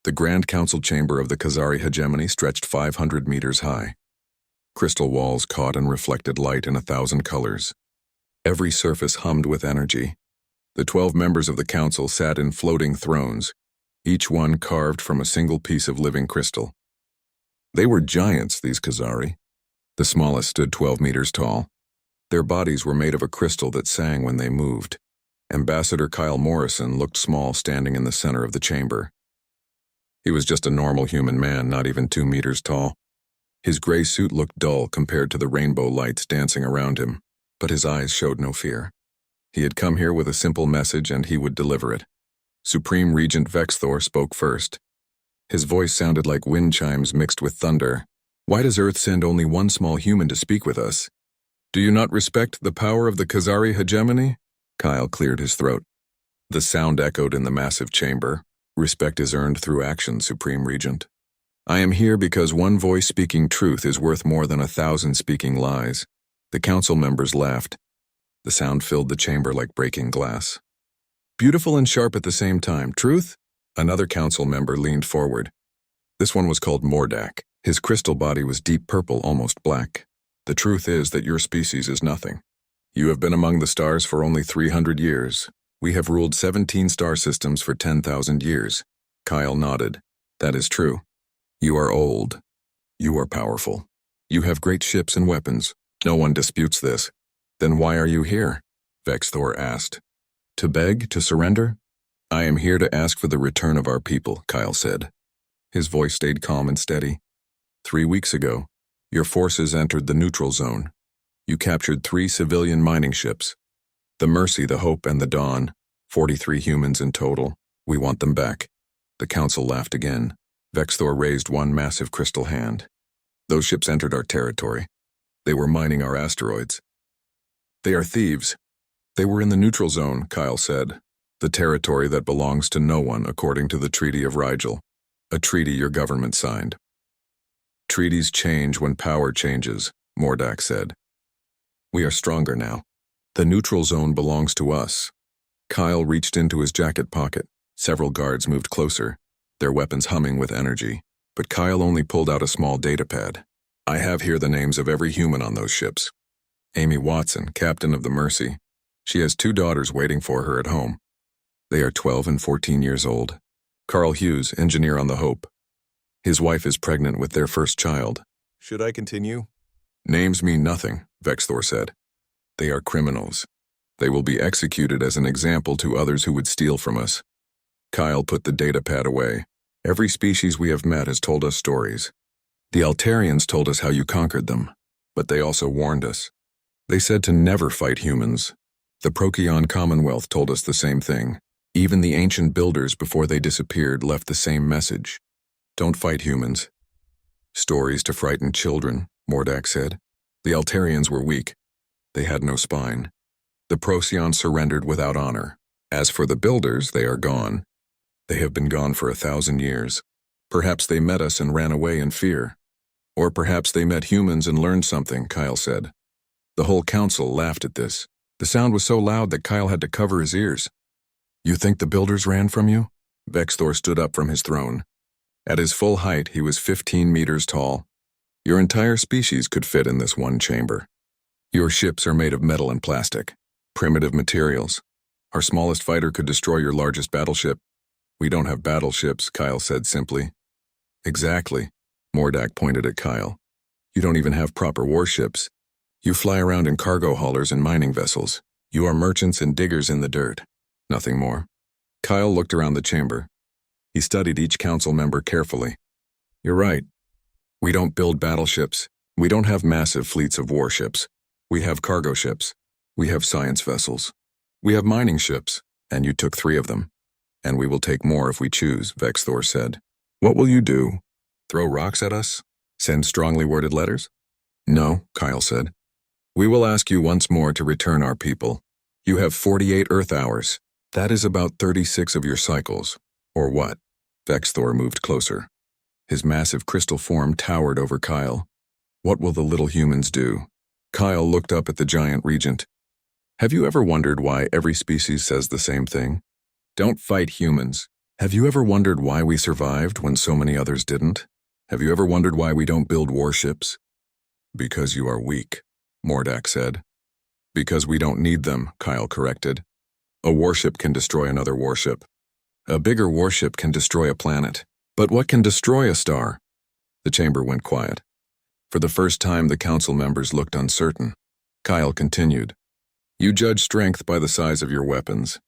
The Grand Council chamber of the Khazari hegemony stretched 500 meters high. Crystal walls caught and reflected light in 1,000 colors. Every surface hummed with energy. The 12 members of the council sat in floating thrones, each one carved from a single piece of living crystal. They were giants, these Khazari. The smallest stood 12 meters tall. Their bodies were made of a crystal that sang when they moved. Ambassador Kyle Morrison looked small standing in the center of the chamber. He was just a normal human man, not even 2 meters tall. His gray suit looked dull compared to the rainbow lights dancing around him, but his eyes showed no fear. He had come here with a simple message and he would deliver it. Supreme Regent Vexthor spoke first. His voice sounded like wind chimes mixed with thunder. Why does Earth send only one small human to speak with us? Do you not respect the power of the Khazari hegemony? Kyle cleared his throat. The sound echoed in the massive chamber. Respect is earned through action, Supreme Regent. I am here because one voice speaking truth is worth more than 1,000 speaking lies. The council members laughed. The sound filled the chamber like breaking glass. Beautiful and sharp at the same time. Truth? Another council member leaned forward. This one was called Mordak. His crystal body was deep purple, almost black. The truth is that your species is nothing. You have been among the stars for only 300 years. We have ruled 17 star systems for 10,000 years. Kyle nodded. That is true. You are old. You are powerful. You have great ships and weapons. No one disputes this. Then why are you here? Vexthor asked. To beg, to surrender? I am here to ask for the return of our people, Kyle said. His voice stayed calm and steady. 3 weeks ago, your forces entered the neutral zone. You captured 3 civilian mining ships. The Mercy, the Hope, and the Dawn, 43 humans in total. We want them back. The council laughed again. Vexthor raised one massive crystal hand. Those ships entered our territory. They were mining our asteroids. They are thieves. They were in the neutral zone, Kyle said. The territory that belongs to no one according to the Treaty of Rigel, a treaty your government signed. Treaties change when power changes, Mordak said. We are stronger now. The neutral zone belongs to us. Kyle reached into his jacket pocket. Several guards moved closer, their weapons humming with energy, but Kyle only pulled out a small datapad. I have here the names of every human on those ships. Amy Watson, captain of the Mercy. She has 2 daughters waiting for her at home. They are 12 and 14 years old. Carl Hughes, engineer on the Hope. His wife is pregnant with their first child. Should I continue? Names mean nothing, Vexthor said. They are criminals. They will be executed as an example to others who would steal from us. Kyle put the datapad away. Every species we have met has told us stories. The Altarians told us how you conquered them, but they also warned us. They said to never fight humans. The Procyon Commonwealth told us the same thing. Even the ancient builders before they disappeared left the same message. Don't fight humans. Stories to frighten children, Mordak said. The Altarians were weak. They had no spine. The Procyon surrendered without honor. As for the builders, they are gone. They have been gone for 1,000 years. Perhaps they met us and ran away in fear. Or perhaps they met humans and learned something, Kyle said. The whole council laughed at this. The sound was so loud that Kyle had to cover his ears. You think the builders ran from you? Vexthor stood up from his throne. At his full height, he was 15 meters tall. Your entire species could fit in this one chamber. Your ships are made of metal and plastic, primitive materials. Our smallest fighter could destroy your largest battleship. We don't have battleships, Kyle said simply. Exactly, Mordak pointed at Kyle. You don't even have proper warships. You fly around in cargo haulers and mining vessels. You are merchants and diggers in the dirt. Nothing more. Kyle looked around the chamber. He studied each council member carefully. You're right. We don't build battleships. We don't have massive fleets of warships. We have cargo ships. We have science vessels. We have mining ships, and you took 3 of them. And we will take more if we choose, Vexthor said. What will you do? Throw rocks at us? Send strongly worded letters? No, Kyle said. We will ask you once more to return our people. You have 48 Earth hours. That is about 36 of your cycles. Or what? Vexthor moved closer. His massive crystal form towered over Kyle. What will the little humans do? Kyle looked up at the giant regent. Have you ever wondered why every species says the same thing? Don't fight humans. Have you ever wondered why we survived when so many others didn't? Have you ever wondered why we don't build warships? Because you are weak, Mordak said. Because we don't need them, Kyle corrected. A warship can destroy another warship. A bigger warship can destroy a planet. But what can destroy a star? The chamber went quiet. For the first time, the council members looked uncertain. Kyle continued. You judge strength by the size of your weapons.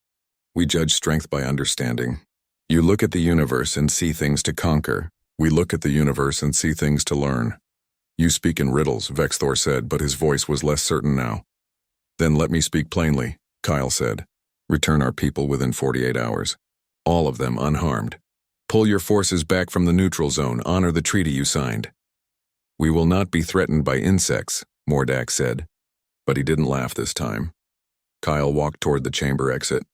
We judge strength by understanding. You look at the universe and see things to conquer. We look at the universe and see things to learn. You speak in riddles, Vexthor said, but his voice was less certain now. Then let me speak plainly, Kyle said. Return our people within 48 hours. All of them unharmed. Pull your forces back from the neutral zone. Honor the treaty you signed. We will not be threatened by insects, Mordak said. But he didn't laugh this time. Kyle walked toward the chamber exit.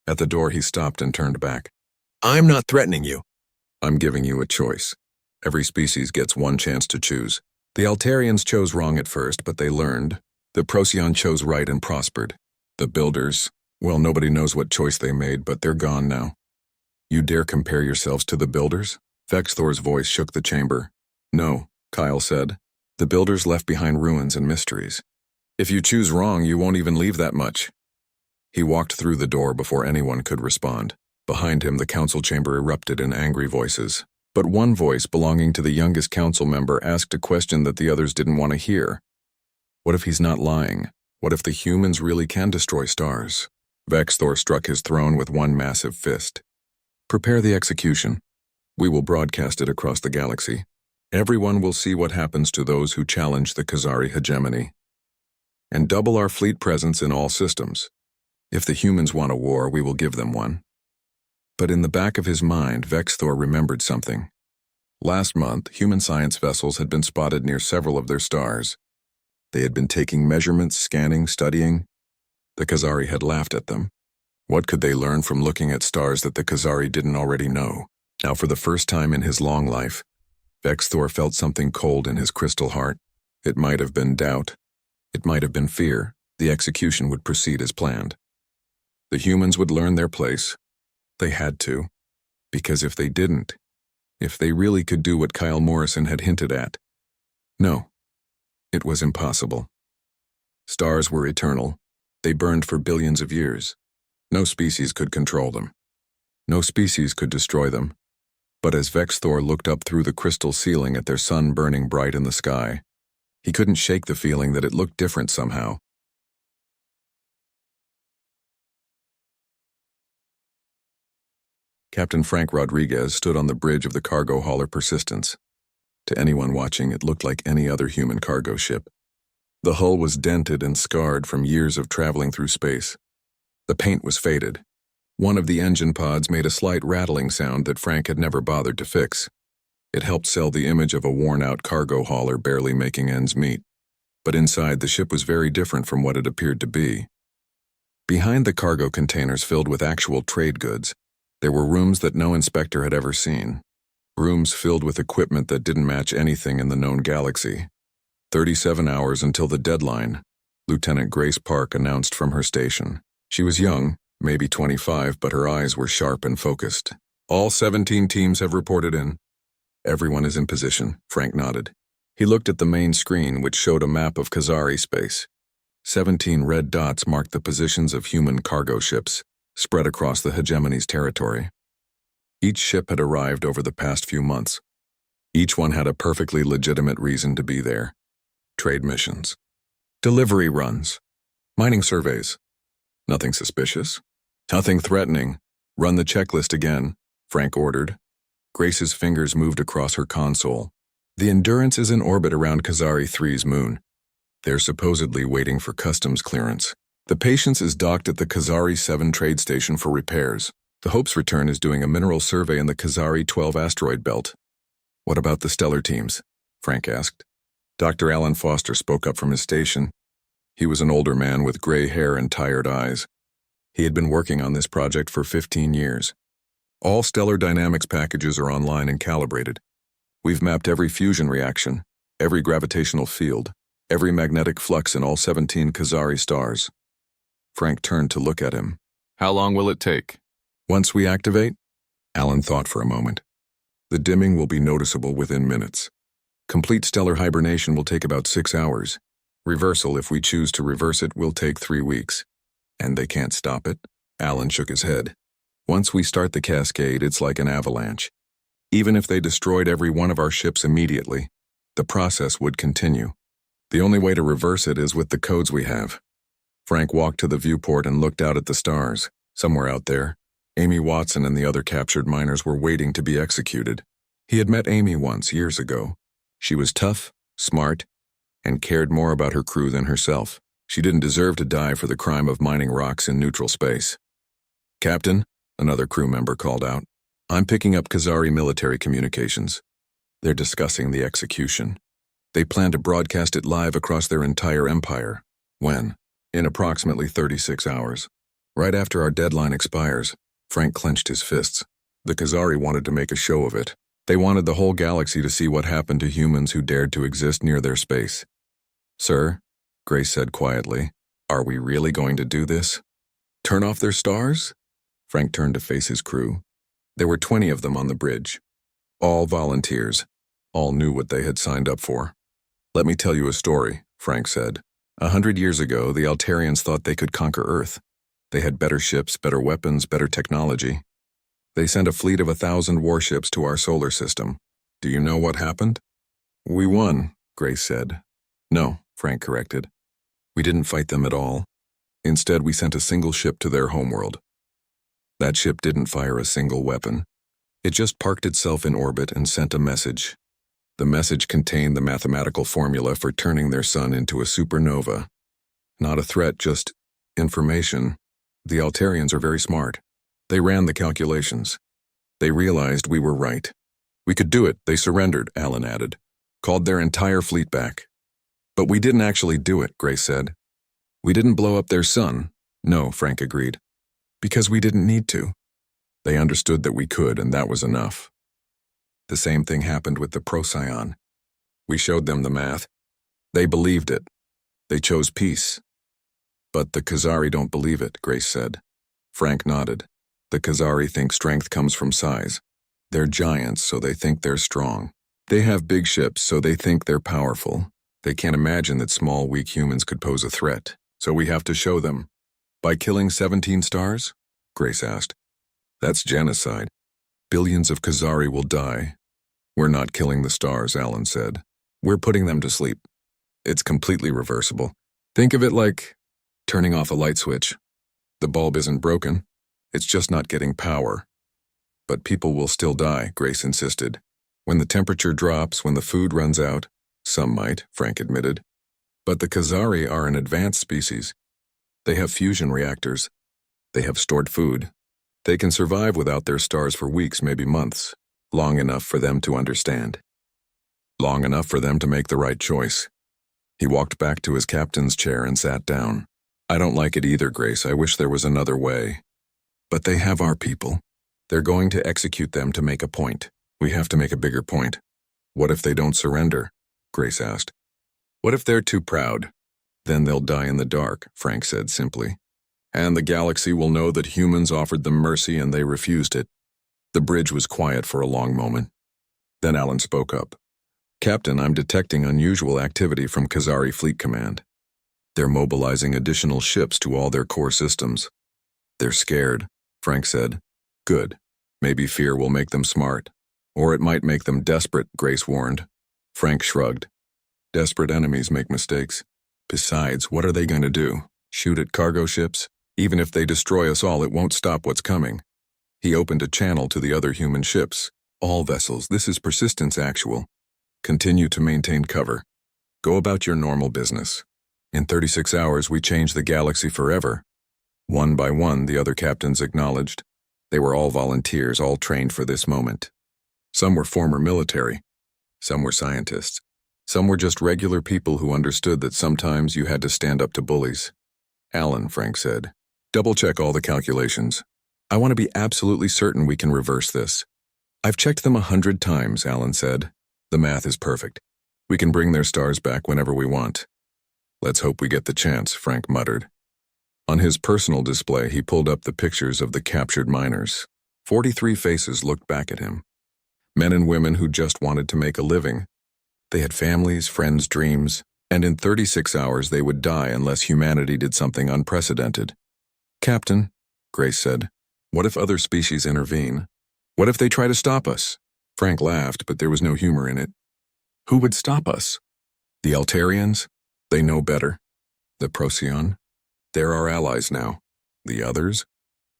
At the door he stopped and turned back. I'm not threatening you. I'm giving you a choice. Every species gets one chance to choose. The Altarians chose wrong at first, but they learned. The Procyon chose right and prospered. The Builders, well, nobody knows what choice they made, but they're gone now. You dare compare yourselves to the Builders? Vexthor's voice shook the chamber. No, Kyle said. The Builders left behind ruins and mysteries. If you choose wrong, you won't even leave that much. He walked through the door before anyone could respond. Behind him, the council chamber erupted in angry voices. But one voice belonging to the youngest council member asked a question that the others didn't want to hear. What if he's not lying? What if the humans really can destroy stars? Vexthor struck his throne with one massive fist. Prepare the execution. We will broadcast it across the galaxy. Everyone will see what happens to those who challenge the Khazari hegemony. And double our fleet presence in all systems. If the humans want a war, we will give them one. But in the back of his mind, Vexthor remembered something. Last month, human science vessels had been spotted near several of their stars. They had been taking measurements, scanning, studying. The Khazari had laughed at them. What could they learn from looking at stars that the Khazari didn't already know? Now, for the first time in his long life, Vexthor felt something cold in his crystal heart. It might have been doubt. It might have been fear. The execution would proceed as planned. The humans would learn their place. They had to. Because if they didn't, if they really could do what Kyle Morrison had hinted at, no, it was impossible. Stars were eternal. They burned for billions of years. No species could control them. No species could destroy them. But as Vexthor looked up through the crystal ceiling at their sun burning bright in the sky, he couldn't shake the feeling that it looked different somehow. Captain Frank Rodriguez stood on the bridge of the cargo hauler Persistence. To anyone watching, it looked like any other human cargo ship. The hull was dented and scarred from years of traveling through space. The paint was faded. One of the engine pods made a slight rattling sound that Frank had never bothered to fix. It helped sell the image of a worn-out cargo hauler barely making ends meet. But inside, the ship was very different from what it appeared to be. Behind the cargo containers filled with actual trade goods, there were rooms that no inspector had ever seen. Rooms filled with equipment that didn't match anything in the known galaxy. 37 hours until the deadline, Lieutenant Grace Park announced from her station. She was young, maybe 25, but her eyes were sharp and focused. All 17 teams have reported in. Everyone is in position, Frank nodded. He looked at the main screen, which showed a map of Khazari space. 17 red dots marked the positions of human cargo ships, spread across the hegemony's territory. Each ship had arrived over the past few months. Each one had a perfectly legitimate reason to be there. Trade missions. Delivery runs. Mining surveys. Nothing suspicious. Nothing threatening. Run the checklist again, Frank ordered. Grace's fingers moved across her console. The Endurance is in orbit around Khazari 3's moon. They're supposedly waiting for customs clearance. The Patience is docked at the Khazari 7 trade station for repairs. The Hope's Return is doing a mineral survey in the Khazari 12 asteroid belt. What about the stellar teams? Frank asked. Dr. Alan Foster spoke up from his station. He was an older man with gray hair and tired eyes. He had been working on this project for 15 years. All stellar dynamics packages are online and calibrated. We've mapped every fusion reaction, every gravitational field, every magnetic flux in all 17 Khazari stars. Frank turned to look at him. How long will it take? Once we activate, Alan thought for a moment. The dimming will be noticeable within minutes. Complete stellar hibernation will take about 6 hours. Reversal, if we choose to reverse it, will take 3 weeks. And they can't stop it? Alan shook his head. Once we start the cascade, it's like an avalanche. Even if they destroyed every one of our ships immediately, the process would continue. The only way to reverse it is with the codes we have. Frank walked to the viewport and looked out at the stars. Somewhere out there, Amy Watson and the other captured miners were waiting to be executed. He had met Amy once, years ago. She was tough, smart, and cared more about her crew than herself. She didn't deserve to die for the crime of mining rocks in neutral space. "Captain," another crew member called out, "I'm picking up Khazari military communications. They're discussing the execution. They plan to broadcast it live across their entire empire. When? In approximately 36 hours. Right after our deadline expires." Frank clenched his fists. The Khazari wanted to make a show of it. They wanted the whole galaxy to see what happened to humans who dared to exist near their space. "Sir," Grace said quietly, "are we really going to do this? Turn off their stars?" Frank turned to face his crew. There were 20 of them on the bridge. All volunteers. All knew what they had signed up for. "Let me tell you a story," Frank said. 100 years ago, the Altarians thought they could conquer Earth. They had better ships, better weapons, better technology. They sent a fleet of 1,000 warships to our solar system. Do you know what happened? "We won," Grace said. "No," Frank corrected. "We didn't fight them at all. Instead, we sent a single ship to their homeworld. That ship didn't fire a single weapon. It just parked itself in orbit and sent a message. The message contained the mathematical formula for turning their sun into a supernova. Not a threat, just information. The Altarians are very smart. They ran the calculations. They realized we were right. We could do it, they surrendered," Alan added. "Called their entire fleet back." "But we didn't actually do it," Grace said. "We didn't blow up their sun." "No," Frank agreed. "Because we didn't need to. They understood that we could, and that was enough." The same thing happened with the Procyon. We showed them the math. They believed it. They chose peace. "But the Khazari don't believe it," Grace said. Frank nodded. "The Khazari think strength comes from size. They're giants, so they think they're strong. They have big ships, so they think they're powerful. They can't imagine that small, weak humans could pose a threat. So we have to show them." "By killing 17 stars?" Grace asked. "That's genocide. Billions of Khazari will die." "We're not killing the stars," Alan said. "We're putting them to sleep. It's completely reversible. Think of it like turning off a light switch. The bulb isn't broken. It's just not getting power." "But people will still die," Grace insisted. "When the temperature drops, when the food runs out." "Some might," Frank admitted. "But the Khazari are an advanced species. They have fusion reactors. They have stored food. They can survive without their stars for weeks, maybe months. Long enough for them to understand. Long enough for them to make the right choice." He walked back to his captain's chair and sat down. "I don't like it either, Grace. I wish there was another way. But they have our people. They're going to execute them to make a point. We have to make a bigger point." "What if they don't surrender?" Grace asked. "What if they're too proud?" "Then they'll die in the dark," Frank said simply. "And the galaxy will know that humans offered them mercy and they refused it." The bridge was quiet for a long moment. Then Alan spoke up. "Captain, I'm detecting unusual activity from Khazari Fleet Command. They're mobilizing additional ships to all their core systems." "They're scared," Frank said. "Good. Maybe fear will make them smart. Or it might make them desperate," Grace warned. Frank shrugged. "Desperate enemies make mistakes. Besides, what are they going to do? Shoot at cargo ships? Even if they destroy us all, it won't stop what's coming." He opened a channel to the other human ships. "All vessels, this is Persistence Actual. Continue to maintain cover. Go about your normal business. In 36 hours, we change the galaxy forever." One by one, the other captains acknowledged. They were all volunteers, all trained for this moment. Some were former military. Some were scientists. Some were just regular people who understood that sometimes you had to stand up to bullies. "Alan," Frank said, "double-check all the calculations. I want to be absolutely certain we can reverse this." "I've checked them 100 times," Alan said. "The math is perfect. We can bring their stars back whenever we want." "Let's hope we get the chance," Frank muttered. On his personal display, he pulled up the pictures of the captured miners. 43 faces looked back at him. Men and women who just wanted to make a living. They had families, friends, dreams, and in 36 hours they would die unless humanity did something unprecedented. "Captain," Grace said, "what if other species intervene? What if they try to stop us?" Frank laughed, but there was no humor in it. "Who would stop us? The Altarians? They know better. The Procyon? They're our allies now. The others?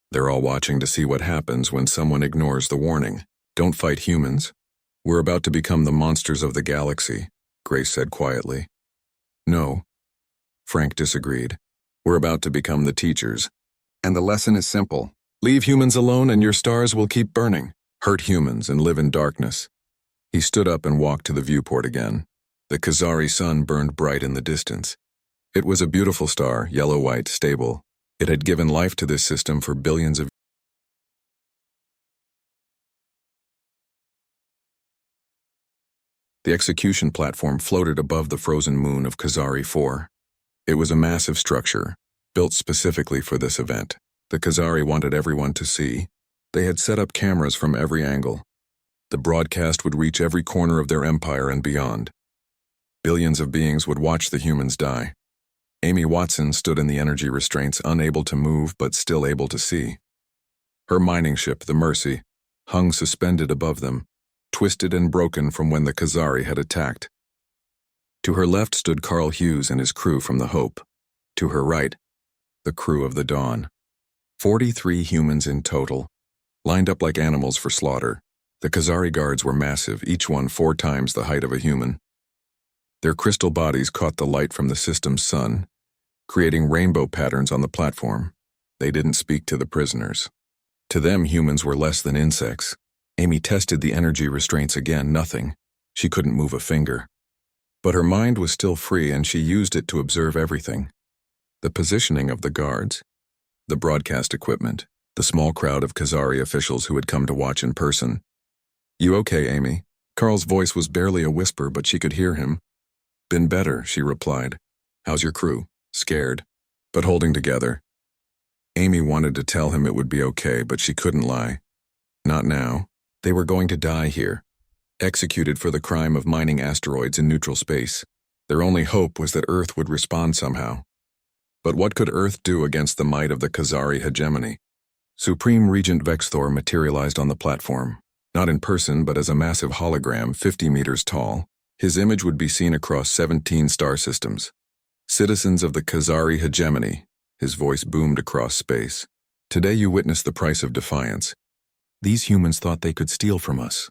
They're all watching to see what happens when someone ignores the warning. Don't fight humans. We're about to become the monsters of the galaxy," Grace said quietly. "No," Frank disagreed. "We're about to become the teachers. And the lesson is simple. Leave humans alone and your stars will keep burning. Hurt humans and live in darkness." He stood up and walked to the viewport again. The Khazari sun burned bright in the distance. It was a beautiful star, yellow-white, stable. It had given life to this system for billions of years. The execution platform floated above the frozen moon of Khazari 4. It was a massive structure, built specifically for this event. The Khazari wanted everyone to see. They had set up cameras from every angle. The broadcast would reach every corner of their empire and beyond. Billions of beings would watch the humans die. Amy Watson stood in the energy restraints, unable to move but still able to see. Her mining ship, the Mercy, hung suspended above them, twisted and broken from when the Khazari had attacked. To her left stood Carl Hughes and his crew from the Hope. To her right, the crew of the Dawn. 43 humans in total, lined up like animals for slaughter. The Khazari guards were massive, each one 4 times the height of a human. Their crystal bodies caught the light from the system's sun, creating rainbow patterns on the platform. They didn't speak to the prisoners. To them, humans were less than insects. Amy tested the energy restraints again, nothing. She couldn't move a finger. But her mind was still free and she used it to observe everything. The positioning of the guards, the broadcast equipment, the small crowd of Khazari officials who had come to watch in person. "You okay, Amy?" Carl's voice was barely a whisper, but she could hear him. "Been better," she replied. "How's your crew?" Scared, but holding together. Amy wanted to tell him it would be okay, but she couldn't lie. Not now. They were going to die here, executed for the crime of mining asteroids in neutral space. Their only hope was that Earth would respond somehow. But what could Earth do against the might of the Khazari hegemony? Supreme Regent Vexthor materialized on the platform, not in person but as a massive hologram 50 meters tall. His image would be seen across 17 star systems. "Citizens of the Khazari hegemony," his voice boomed across space. "Today you witness the price of defiance. These humans thought they could steal from us.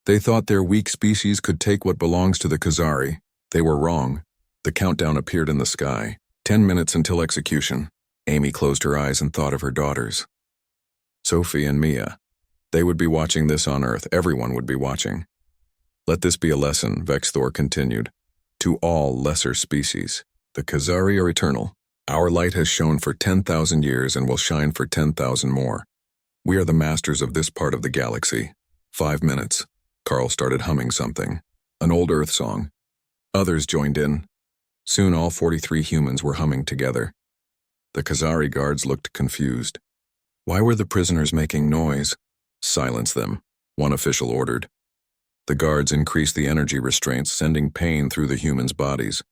They thought their weak species could take what belongs to the Khazari. They were wrong." The countdown appeared in the sky. 10 minutes until execution. Amy closed her eyes and thought of her daughters. Sophie and Mia. They would be watching this on Earth. Everyone would be watching. "Let this be a lesson," Vexthor continued. "To all lesser species. The Khazari are eternal. Our light has shone for 10,000 years and will shine for 10,000 more. We are the masters of this part of the galaxy." 5 minutes. Carl started humming something. An old Earth song. Others joined in. Soon all 43 humans were humming together. The Khazari guards looked confused. Why were the prisoners making noise? "Silence them," one official ordered. The guards increased the energy restraints, sending pain through the humans' bodies.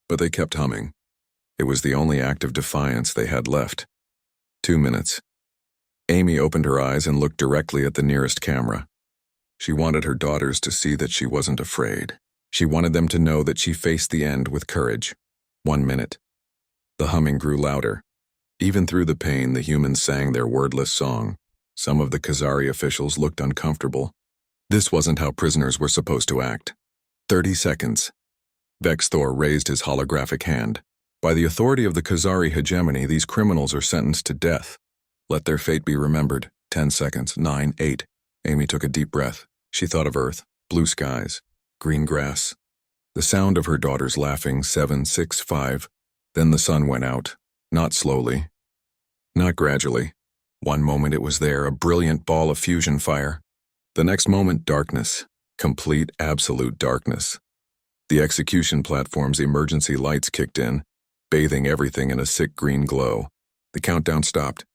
But they kept humming. It was the only act of defiance they had left. 2 minutes. Amy opened her eyes and looked directly at the nearest camera. She wanted her daughters to see that she wasn't afraid. She wanted them to know that she faced the end with courage. 1 minute. The humming grew louder. Even through the pain, the humans sang their wordless song. Some of the Khazari officials looked uncomfortable. This wasn't how prisoners were supposed to act. 30 seconds. Vexthor raised his holographic hand. "By the authority of the Khazari hegemony, these criminals are sentenced to death. Let their fate be remembered." 10 seconds. 9, 8. Amy took a deep breath. She thought of Earth, blue skies, green grass. The sound of her daughters laughing. 7, 6, 5. Then the sun went out. Not slowly. Not gradually. One moment it was there, a brilliant ball of fusion fire. The next moment, darkness. Complete, absolute darkness. The execution platform's emergency lights kicked in, bathing everything in a sick green glow. The countdown stopped.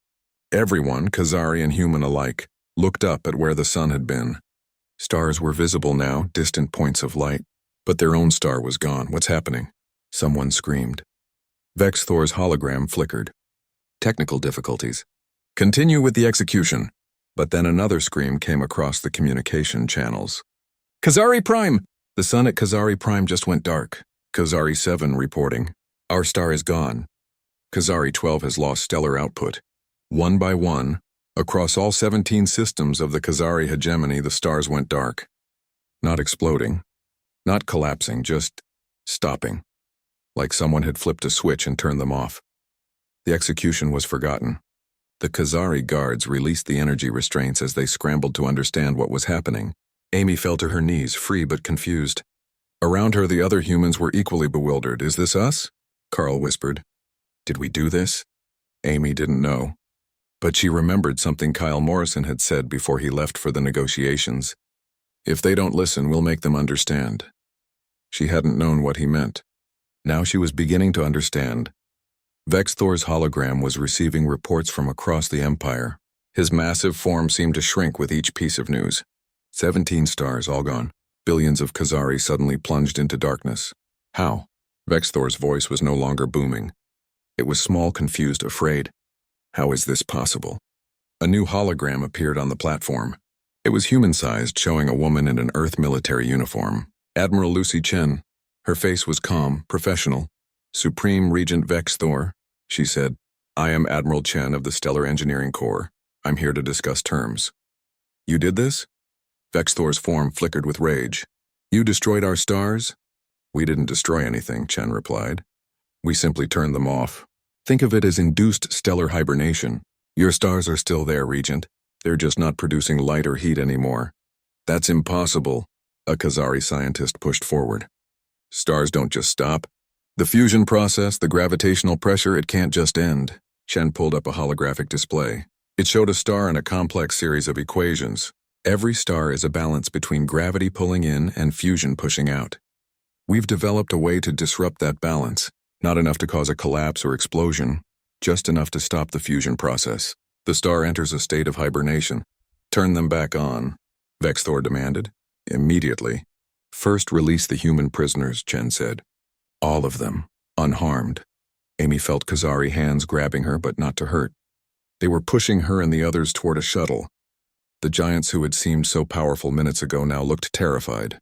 Everyone, Khazari and human alike, looked up at where the sun had been. Stars were visible now, distant points of light, but their own star was gone. What's happening? Someone screamed. Vex Thor's hologram flickered. Technical difficulties. Continue with the execution. But then another scream came across the communication channels. Kazari Prime! The sun at Kazari Prime just went dark. Kazari 7 reporting. Our star is gone. Kazari 12 has lost stellar output. One by one, across all 17 systems of the Kazari hegemony, the stars went dark. Not exploding. Not collapsing, just stopping. Like someone had flipped a switch and turned them off. The execution was forgotten. The Kazari guards released the energy restraints as they scrambled to understand what was happening. Amy fell to her knees, free but confused. Around her, the other humans were equally bewildered. Is this us? Carl whispered. Did we do this? Amy didn't know. But she remembered something Kyle Morrison had said before he left for the negotiations. If they don't listen, we'll make them understand. She hadn't known what he meant. Now she was beginning to understand. Vex Thor's hologram was receiving reports from across the Empire. His massive form seemed to shrink with each piece of news. 17 stars, all gone. Billions of Kazari suddenly plunged into darkness. How? Vex Thor's voice was no longer booming. It was small, confused, afraid. How is this possible? A new hologram appeared on the platform. It was human-sized, showing a woman in an Earth military uniform. Admiral Lucy Chen. Her face was calm, professional. Supreme Regent Vex Thor, she said. I am Admiral Chen of the Stellar Engineering Corps. I'm here to discuss terms. You did this? Vex Thor's form flickered with rage. You destroyed our stars? We didn't destroy anything, Chen replied. We simply turned them off. Think of it as induced stellar hibernation. Your stars are still there, Regent. They're just not producing light or heat anymore. That's impossible, a Kazari scientist pushed forward. Stars don't just stop. The fusion process, the gravitational pressure, it can't just end. Chen pulled up a holographic display. It showed a star and a complex series of equations. Every star is a balance between gravity pulling in and fusion pushing out. We've developed a way to disrupt that balance, not enough to cause a collapse or explosion, just enough to stop the fusion process. The star enters a state of hibernation. Turn them back on, Vex Thor demanded. Immediately. First release the human prisoners, Chen said. All of them, unharmed. Amy felt Kazari hands grabbing her, but not to hurt. They were pushing her and the others toward a shuttle. The giants who had seemed so powerful minutes ago now looked terrified.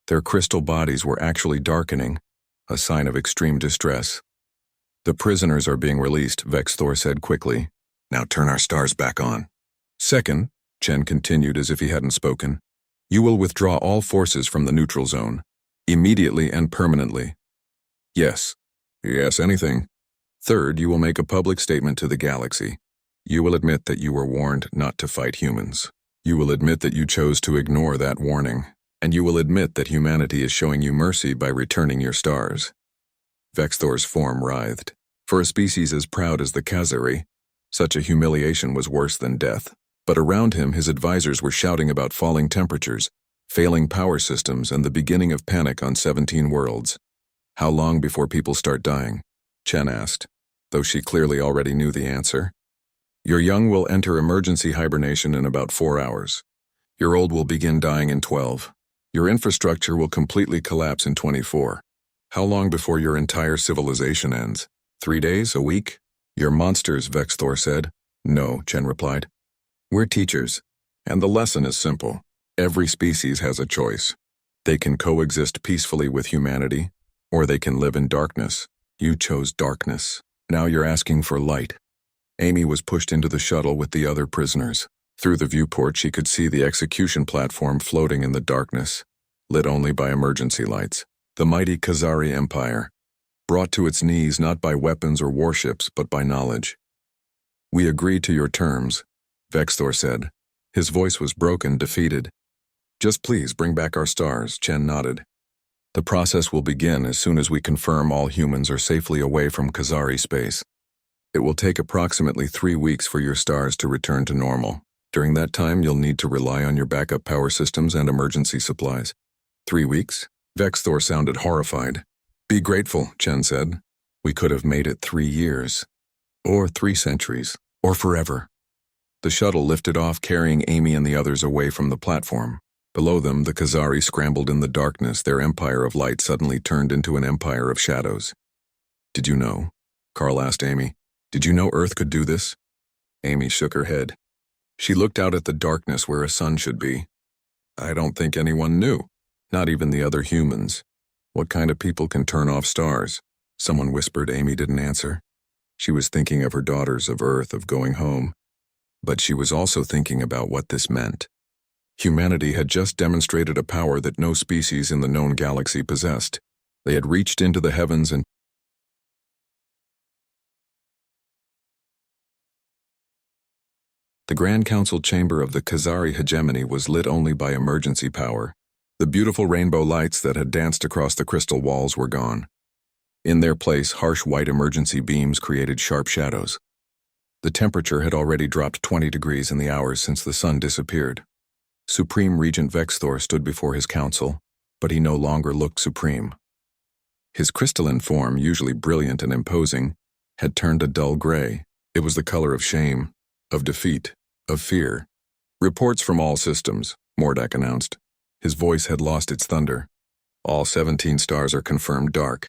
Their crystal bodies were actually darkening, a sign of extreme distress. The prisoners are being released, Vex Thor said quickly. Now turn our stars back on. Second, Chen continued as if he hadn't spoken, you will withdraw all forces from the neutral zone, immediately and permanently. Yes. Yes, anything. Third, you will make a public statement to the galaxy. You will admit that you were warned not to fight humans. You will admit that you chose to ignore that warning. And you will admit that humanity is showing you mercy by returning your stars. Vex Thor's form writhed. For a species as proud as the Kazari, such a humiliation was worse than death. But around him, his advisors were shouting about falling temperatures, failing power systems, and the beginning of panic on 17 worlds. How long before people start dying? Chen asked, though she clearly already knew the answer. Your young will enter emergency hibernation in about 4 hours. Your old will begin dying in 12. Your infrastructure will completely collapse in 24. How long before your entire civilization ends? 3 days? A week? Your monsters, Vex Thor said. No, Chen replied. We're teachers, and the lesson is simple. Every species has a choice. They can coexist peacefully with humanity, or they can live in darkness. You chose darkness. Now you're asking for light. Amy was pushed into the shuttle with the other prisoners. Through the viewport, she could see the execution platform floating in the darkness, lit only by emergency lights. The mighty Kazari Empire, brought to its knees not by weapons or warships, but by knowledge. We agree to your terms, Vex Thor said. His voice was broken, defeated. Just please bring back our stars, Chen nodded. The process will begin as soon as we confirm all humans are safely away from Kazari space. It will take approximately 3 weeks for your stars to return to normal. During that time, you'll need to rely on your backup power systems and emergency supplies. 3 weeks? Vex Thor sounded horrified. Be grateful, Chen said. We could have made it 3 years. Or 3 centuries. Or forever. The shuttle lifted off, carrying Amy and the others away from the platform. Below them, the Khazari scrambled in the darkness. Their empire of light suddenly turned into an empire of shadows. "Did you know?" Carl asked Amy. "Did you know Earth could do this?" Amy shook her head. She looked out at the darkness where a sun should be. "I don't think anyone knew. Not even the other humans. What kind of people can turn off stars?" Someone whispered. Amy didn't answer. She was thinking of her daughters, of Earth, of going home. But she was also thinking about what this meant. Humanity had just demonstrated a power that no species in the known galaxy possessed. They had reached into the heavens and the Grand Council chamber of the Khazari hegemony was lit only by emergency power. The beautiful rainbow lights that had danced across the crystal walls were gone. In their place, harsh white emergency beams created sharp shadows. The temperature had already dropped 20 degrees in the hours since the sun disappeared. Supreme Regent Vexthor stood before his council, but he no longer looked supreme. His crystalline form, usually brilliant and imposing, had turned a dull gray. It was the color of shame, of defeat, of fear. "Reports from all systems," Mordak announced. His voice had lost its thunder. "All 17 stars are confirmed dark.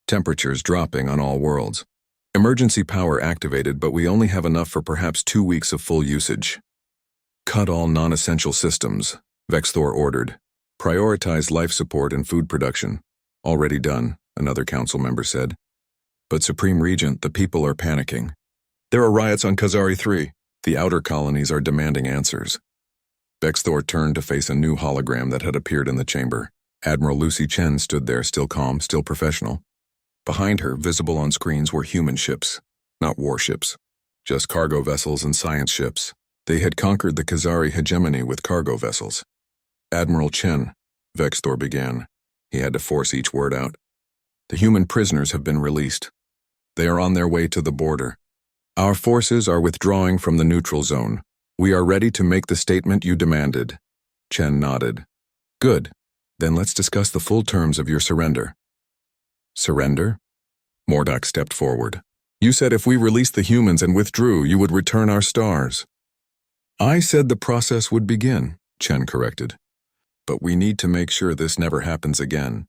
Temperatures dropping on all worlds. Emergency power activated, but we only have enough for perhaps 2 weeks of full usage. Cut all non-essential systems," Vexthor ordered. "Prioritize life support and food production." "Already done," another council member said. "But Supreme Regent, the people are panicking. There are riots on Khazari 3. The outer colonies are demanding answers." Vexthor turned to face a new hologram that had appeared in the chamber. Admiral Lucy Chen stood there, still calm, still professional. Behind her, visible on screens, were human ships, not warships, just cargo vessels and science ships. They had conquered the Khazari hegemony with cargo vessels. "Admiral Chen," Vexthor began. He had to force each word out. "The human prisoners have been released. They are on their way to the border. Our forces are withdrawing from the neutral zone. We are ready to make the statement you demanded." Chen nodded. "Good. Then let's discuss the full terms of your surrender." "Surrender?" Mordak stepped forward. "You said if we released the humans and withdrew, you would return our stars." "I said the process would begin," Chen corrected. "But we need to make sure this never happens again.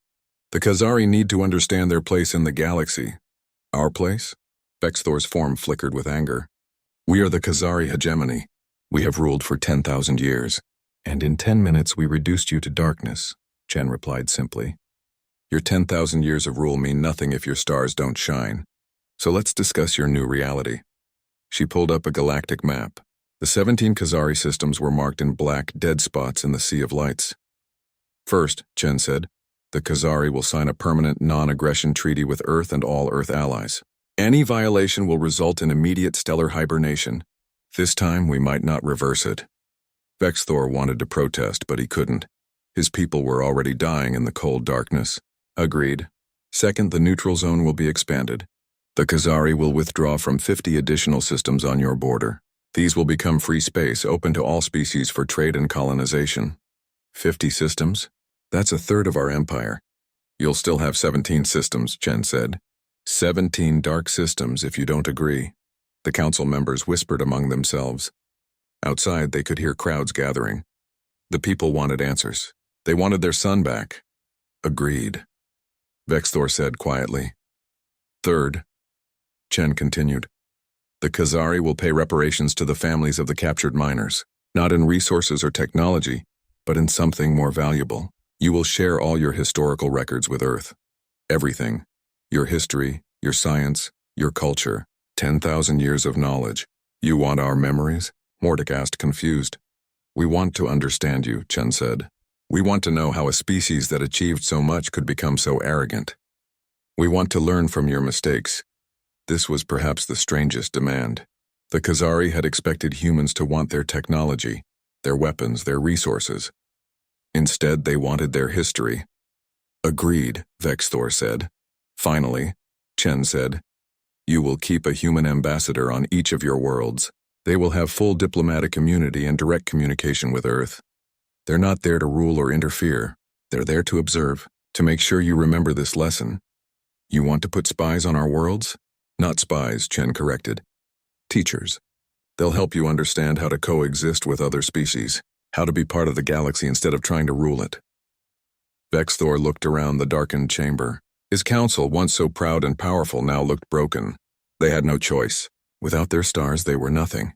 The Khazari need to understand their place in the galaxy." "Our place?" Vexthor's form flickered with anger. "We are the Khazari hegemony. We have ruled for 10,000 years. And in 10 minutes we reduced you to darkness," Chen replied simply. "Your 10,000 years of rule mean nothing if your stars don't shine. So let's discuss your new reality." She pulled up a galactic map. The 17 Khazari systems were marked in black, dead spots in the Sea of Lights. "First," Chen said, "the Khazari will sign a permanent non-aggression treaty with Earth and all Earth allies. Any violation will result in immediate stellar hibernation. This time, we might not reverse it." Vexthor wanted to protest, but he couldn't. His people were already dying in the cold darkness. "Agreed. Second, the neutral zone will be expanded. The Khazari will withdraw from 50 additional systems on your border. These will become free space, open to all species for trade and colonization." 50 systems? That's a third of our empire. "You'll still have 17 systems," Chen said. 17 dark systems if you don't agree." The council members whispered among themselves. Outside, they could hear crowds gathering. The people wanted answers. They wanted their son back. "Agreed," Vexthor said quietly. "Third," Chen continued, "the Khazari will pay reparations to the families of the captured miners, not in resources or technology, but in something more valuable. You will share all your historical records with Earth. Everything. Your history, your science, your culture, 10,000 years of knowledge. You want our memories?" Mordak asked, confused. "We want to understand you," Chen said. "We want to know how a species that achieved so much could become so arrogant. We want to learn from your mistakes." This was perhaps the strangest demand. The Khazari had expected humans to want their technology, their weapons, their resources. Instead, they wanted their history. "Agreed," Vexthor said. "Finally," Chen said, "you will keep a human ambassador on each of your worlds. They will have full diplomatic immunity and direct communication with Earth. They're not there to rule or interfere. They're there to observe, to make sure you remember this lesson. You want to put spies on our worlds?" "Not spies," Chen corrected. "Teachers. They'll help you understand how to coexist with other species, how to be part of the galaxy instead of trying to rule it. Vexthor looked around the darkened chamber. His council, once so proud and powerful, now looked broken. They had no choice. Without their stars, they were nothing.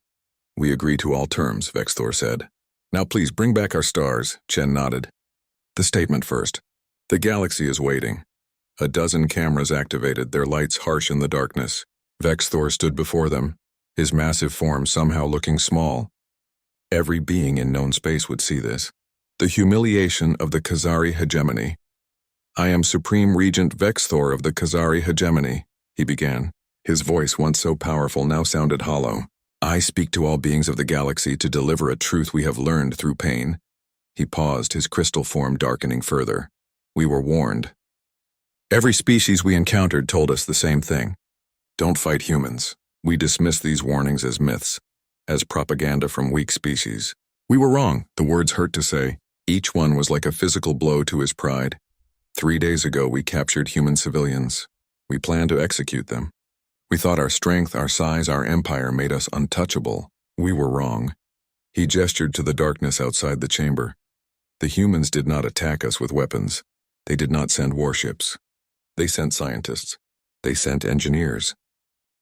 We agree to all terms, Vexthor said. Now please bring back our stars, Chen nodded. The statement first. The galaxy is waiting. A dozen cameras activated, their lights harsh in the darkness. Vexthor stood before them, his massive form somehow looking small. Every being in known space would see this. The humiliation of the Khazari hegemony. I am Supreme Regent Vexthor of the Khazari hegemony, he began. His voice, once so powerful, now sounded hollow. I speak to all beings of the galaxy to deliver a truth we have learned through pain. He paused, his crystal form darkening further. We were warned. Every species we encountered told us the same thing. Don't fight humans. We dismiss these warnings as myths, as propaganda from weak species. We were wrong, the words hurt to say. Each one was like a physical blow to his pride. 3 days ago, we captured human civilians. We planned to execute them. We thought our strength, our size, our empire made us untouchable. We were wrong. He gestured to the darkness outside the chamber. The humans did not attack us with weapons. They did not send warships. They sent scientists. They sent engineers.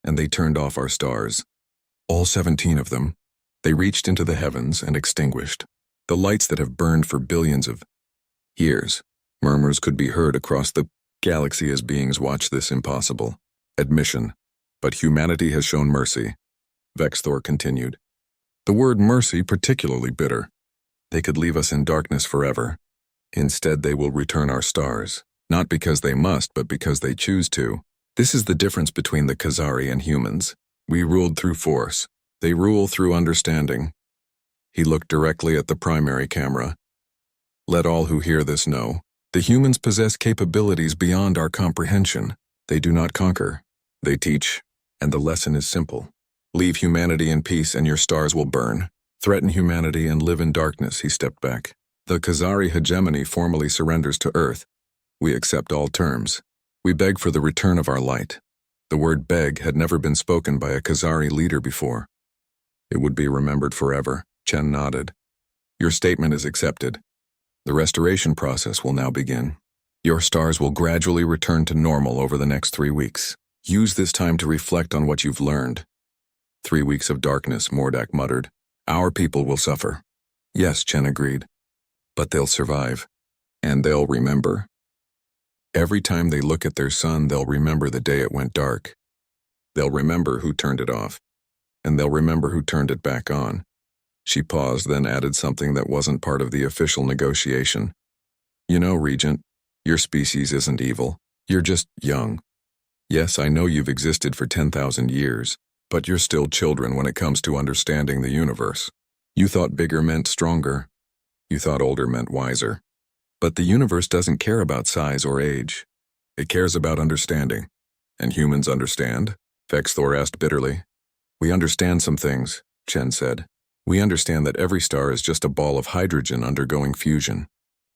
And they turned off our stars. All 17 of them. They reached into the heavens and extinguished. The lights that have burned for billions of years. Murmurs could be heard across the galaxy as beings watch this impossible admission. But humanity has shown mercy. Vexthor continued. The word mercy particularly bitter. They could leave us in darkness forever. Instead, they will return our stars. Not because they must, but because they choose to. This is the difference between the Khazari and humans. We ruled through force. They rule through understanding. He looked directly at the primary camera. Let all who hear this know. The humans possess capabilities beyond our comprehension. They do not conquer. They teach. And the lesson is simple. Leave humanity in peace and your stars will burn. Threaten humanity and live in darkness, he stepped back. The Khazari hegemony formally surrenders to Earth. We accept all terms. We beg for the return of our light. The word beg had never been spoken by a Khazari leader before. It would be remembered forever, Chen nodded. Your statement is accepted. The restoration process will now begin. Your stars will gradually return to normal over the next 3 weeks. Use this time to reflect on what you've learned. 3 weeks of darkness, Mordak muttered. Our people will suffer. Yes, Chen agreed. But they'll survive. And they'll remember. Every time they look at their sun, they'll remember the day it went dark. They'll remember who turned it off. And they'll remember who turned it back on. She paused, then added something that wasn't part of the official negotiation. You know, Regent, your species isn't evil. You're just young. Yes, I know you've existed for 10,000 years, but you're still children when it comes to understanding the universe. You thought bigger meant stronger. You thought older meant wiser. But the universe doesn't care about size or age. It cares about understanding. And humans understand? Vexthor asked bitterly. We understand some things, Chen said. We understand that every star is just a ball of hydrogen undergoing fusion.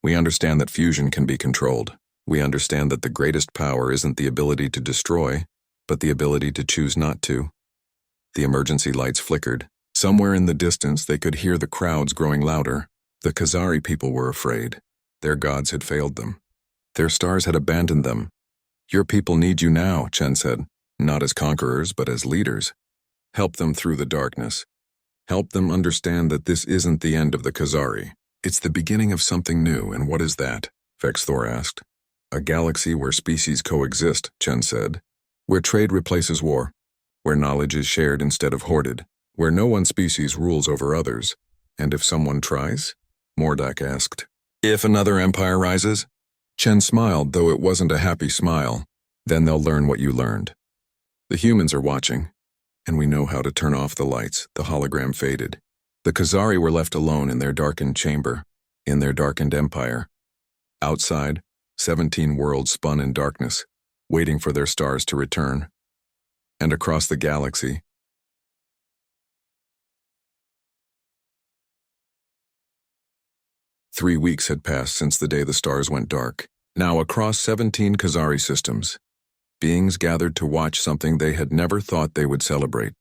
We understand that fusion can be controlled. We understand that the greatest power isn't the ability to destroy, but the ability to choose not to. The emergency lights flickered. Somewhere in the distance, they could hear the crowds growing louder. The Khazari people were afraid. Their gods had failed them. Their stars had abandoned them. Your people need you now, Chen said, not as conquerors, but as leaders. Help them through the darkness. Help them understand that this isn't the end of the Khazari. It's the beginning of something new, and what is that? Vexthor asked. A galaxy where species coexist, Chen said. Where trade replaces war. Where knowledge is shared instead of hoarded. Where no one species rules over others. And if someone tries? Mordak asked. If another empire rises? Chen smiled, though it wasn't a happy smile. Then they'll learn what you learned. The humans are watching. And we know how to turn off the lights. The hologram faded. The Khazari were left alone in their darkened chamber, in their darkened empire. Outside, 17 worlds spun in darkness, waiting for their stars to return. And across the galaxy, Three weeks had passed since the day the stars went dark. Now across 17 Khazari systems, beings gathered to watch something they had never thought they would celebrate,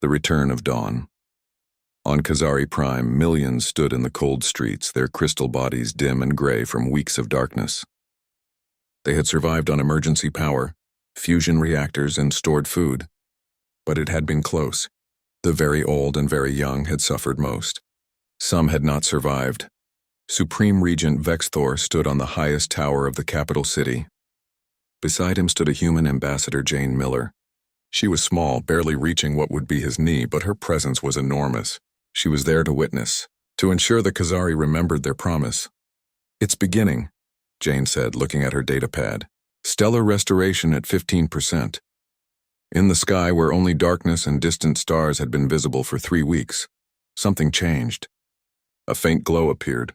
the return of dawn. On Kazari Prime, millions stood in the cold streets, their crystal bodies dim and gray from weeks of darkness. They had survived on emergency power, fusion reactors, and stored food. But it had been close. The very old and very young had suffered most. Some had not survived. Supreme Regent Vexthor stood on the highest tower of the capital city. Beside him stood a human ambassador, Jane Miller. She was small, barely reaching what would be his knee, but her presence was enormous. She was there to witness, to ensure the Kazari remembered their promise. "It's beginning," Jane said, looking at her datapad. "Stellar restoration at 15%. In the sky, where only darkness and distant stars had been visible for 3 weeks, something changed. A faint glow appeared.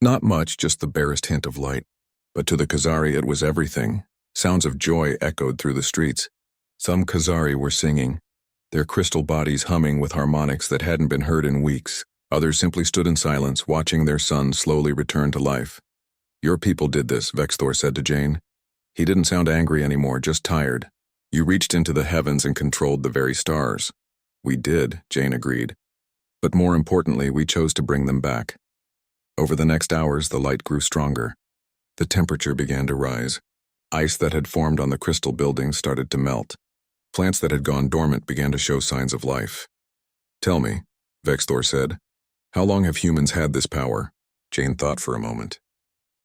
Not much, just the barest hint of light. But to the Kazari it was everything. Sounds of joy echoed through the streets. Some Kazari were singing, their crystal bodies humming with harmonics that hadn't been heard in weeks. Others simply stood in silence, watching their son slowly return to life. "Your people did this," Vexthor said to Jane. He didn't sound angry anymore, just tired. "You reached into the heavens and controlled the very stars." "We did," Jane agreed. "But more importantly, we chose to bring them back." Over the next hours, the light grew stronger. The temperature began to rise. Ice that had formed on the crystal buildings started to melt. Plants that had gone dormant began to show signs of life. "Tell me," Vexthor said, "how long have humans had this power?" Jane thought for a moment.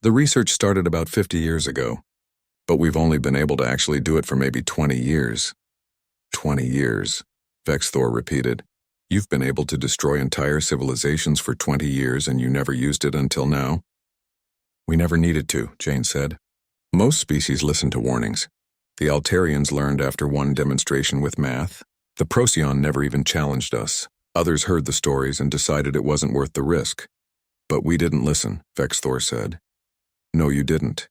"The research started about 50 years ago, but we've only been able to actually do it for maybe 20 years. 20 years, Vexthor repeated. "You've been able to destroy entire civilizations for 20 years and you never used it until now?" "We never needed to," Jane said. "Most species listen to warnings. The Altarians learned after one demonstration with math. The Procyon never even challenged us. Others heard the stories and decided it wasn't worth the risk. But we didn't listen," Vexthor said. "No, you didn't.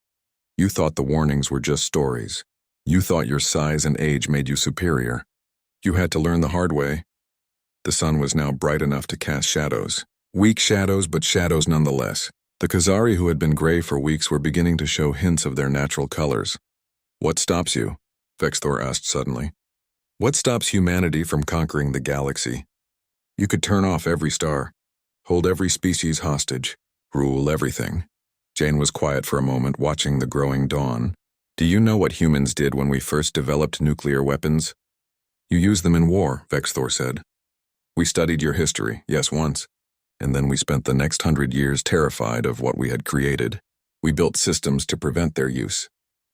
You thought the warnings were just stories. You thought your size and age made you superior. You had to learn the hard way." The sun was now bright enough to cast shadows. Weak shadows, but shadows nonetheless. The Kazari who had been gray for weeks were beginning to show hints of their natural colors. "What stops you?" Vexthor asked suddenly. "What stops humanity from conquering the galaxy? You could turn off every star, hold every species hostage, rule everything." Jane was quiet for a moment, watching the growing dawn. "Do you know what humans did when we first developed nuclear weapons?" "You used them in war," Vexthor said. "We studied your history, yes, once. And then we spent the next 100 years terrified of what we had created. We built systems to prevent their use.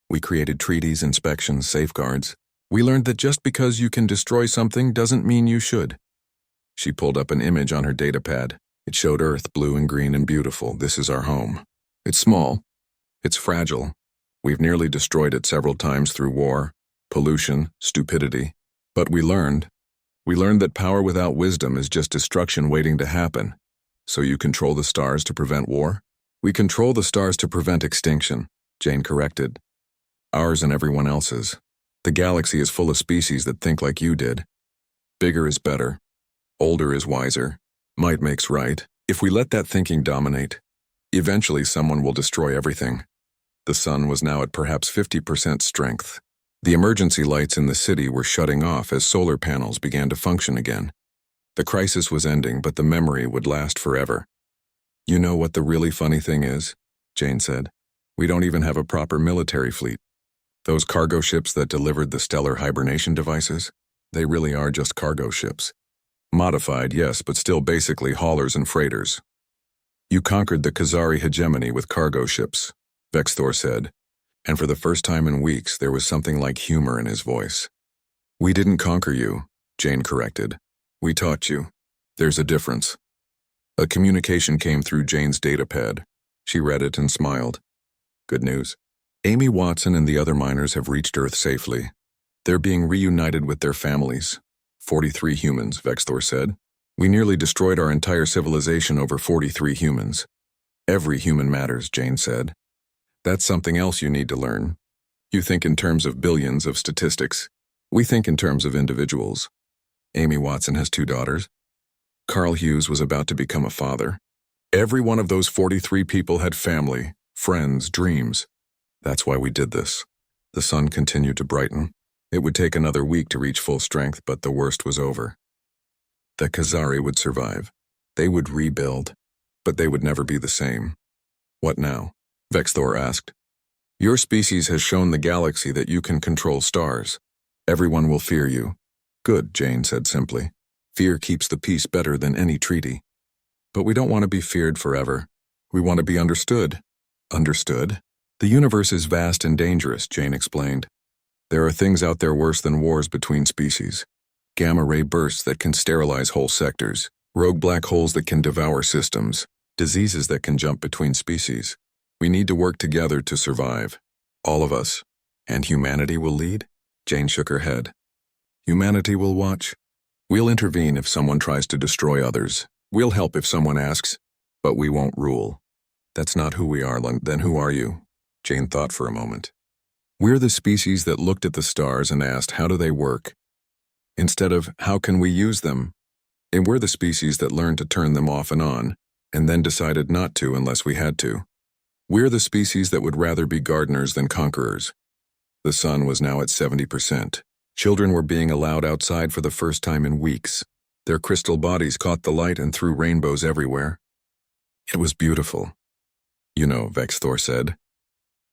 We created treaties, inspections, safeguards. We learned that just because you can destroy something doesn't mean you should." She pulled up an image on her datapad. It showed Earth, blue and green and beautiful. "This is our home. It's small. It's fragile. We've nearly destroyed it several times through war, pollution, stupidity. But we learned. We learned that power without wisdom is just destruction waiting to happen. So you control the stars to prevent war?" "We control the stars to prevent extinction," Jane corrected. "Ours and everyone else's. The galaxy is full of species that think like you did. Bigger is better. Older is wiser. Might makes right. If we let that thinking dominate, eventually someone will destroy everything." The sun was now at perhaps 50% strength. The emergency lights in the city were shutting off as solar panels began to function again. The crisis was ending, but the memory would last forever. "You know what the really funny thing is?" Jane said. "We don't even have a proper military fleet. Those cargo ships that delivered the stellar hibernation devices, they really are just cargo ships. Modified, yes, but still basically haulers and freighters." "You conquered the Kazari hegemony with cargo ships," Vexthor said, and for the first time in weeks there was something like humor in his voice. "We didn't conquer you," Jane corrected. "We taught you. There's a difference." A communication came through Jane's datapad. She read it and smiled. "Good news. Amy Watson and the other miners have reached Earth safely. They're being reunited with their families. 43 humans," Vexthor said. "We nearly destroyed our entire civilization over 43 humans." "Every human matters," Jane said. "That's something else you need to learn. You think in terms of billions of statistics. We think in terms of individuals. Amy Watson has 2 daughters. Carl Hughes was about to become a father. Every one of those 43 people had family, friends, dreams. That's why we did this." The sun continued to brighten. It would take another week to reach full strength, but the worst was over. The Khazari would survive. They would rebuild, but they would never be the same. What now? Vexthor asked. Your species has shown the galaxy that you can control stars. Everyone will fear you. Good, Jane said simply. Fear keeps the peace better than any treaty. But we don't want to be feared forever. We want to be understood. Understood? The universe is vast and dangerous, Jane explained. There are things out there worse than wars between species. Gamma-ray bursts that can sterilize whole sectors, rogue black holes that can devour systems, diseases that can jump between species. We need to work together to survive. All of us. And humanity will lead? Jane shook her head. Humanity will watch. We'll intervene if someone tries to destroy others. We'll help if someone asks, but we won't rule. That's not who we are, then who are you? Jane thought for a moment. We're the species that looked at the stars and asked, how do they work? Instead of, how can we use them? And we're the species that learned to turn them off and on, and then decided not to unless we had to. We're the species that would rather be gardeners than conquerors. The sun was now at 70%. Children were being allowed outside for the first time in weeks. Their crystal bodies caught the light and threw rainbows everywhere. It was beautiful. You know, Vexthor said.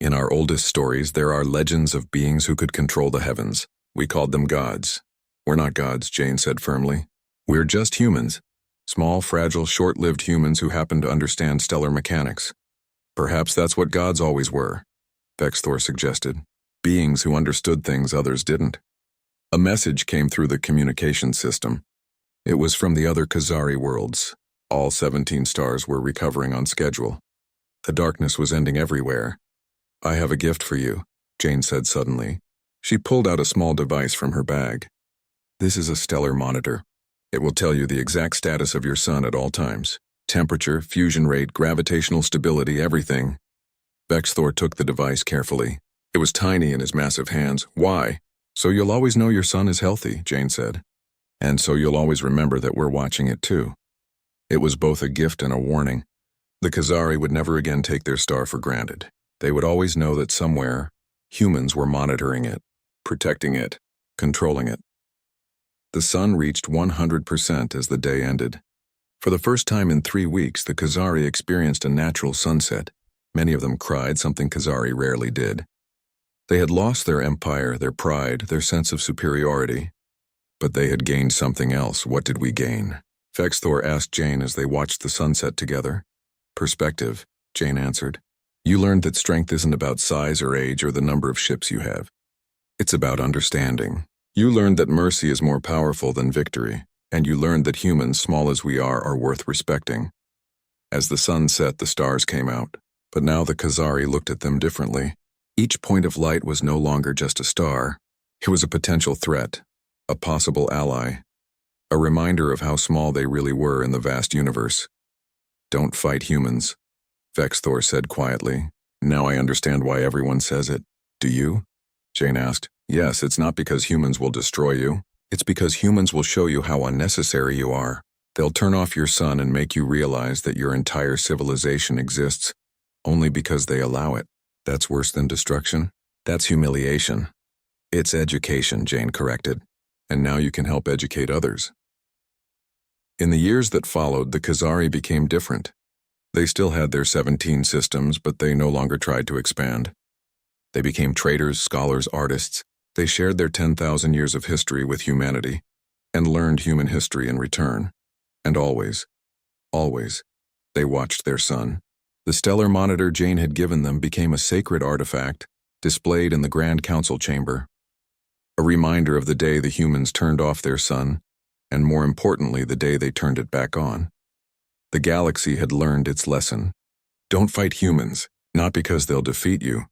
In our oldest stories, there are legends of beings who could control the heavens. We called them gods. We're not gods, Jane said firmly. We're just humans. Small, fragile, short-lived humans who happen to understand stellar mechanics. Perhaps that's what gods always were, Vexthor suggested. Beings who understood things others didn't. A message came through the communication system. It was from the other Khazari worlds. All 17 stars were recovering on schedule. The darkness was ending everywhere. I have a gift for you, Jane said suddenly. She pulled out a small device from her bag. This is a stellar monitor. It will tell you the exact status of your sun at all times. Temperature, fusion rate, gravitational stability, everything. Vexthor took the device carefully. It was tiny in his massive hands. Why? So you'll always know your sun is healthy, Jane said. And so you'll always remember that we're watching it too. It was both a gift and a warning. The Khazari would never again take their star for granted. They would always know that somewhere, humans were monitoring it, protecting it, controlling it. The sun reached 100% as the day ended. For the first time in 3 weeks, the Khazari experienced a natural sunset. Many of them cried, something Khazari rarely did. They had lost their empire, their pride, their sense of superiority. But they had gained something else. What did we gain? Vexthor asked Jane as they watched the sunset together. Perspective, Jane answered. You learned that strength isn't about size or age or the number of ships you have. It's about understanding. You learned that mercy is more powerful than victory, and you learned that humans, small as we are worth respecting. As the sun set, the stars came out, but now the Khazari looked at them differently. Each point of light was no longer just a star. It was a potential threat, a possible ally, a reminder of how small they really were in the vast universe. Don't fight humans, Vexthor said quietly. Now I understand why everyone says it. Do you? Jane asked. Yes, it's not because humans will destroy you. It's because humans will show you how unnecessary you are. They'll turn off your sun and make you realize that your entire civilization exists only because they allow it. That's worse than destruction. That's humiliation. It's education, Jane corrected. And now you can help educate others. In the years that followed, the Khazari became different. They still had their 17 systems, but they no longer tried to expand. They became traders, scholars, artists. They shared their 10,000 years of history with humanity and learned human history in return. And always, they watched their sun. The stellar monitor Jane had given them became a sacred artifact displayed in the Grand Council chamber. A reminder of the day the humans turned off their sun, and more importantly, the day they turned it back on. The galaxy had learned its lesson. Don't fight humans, not because they'll defeat you,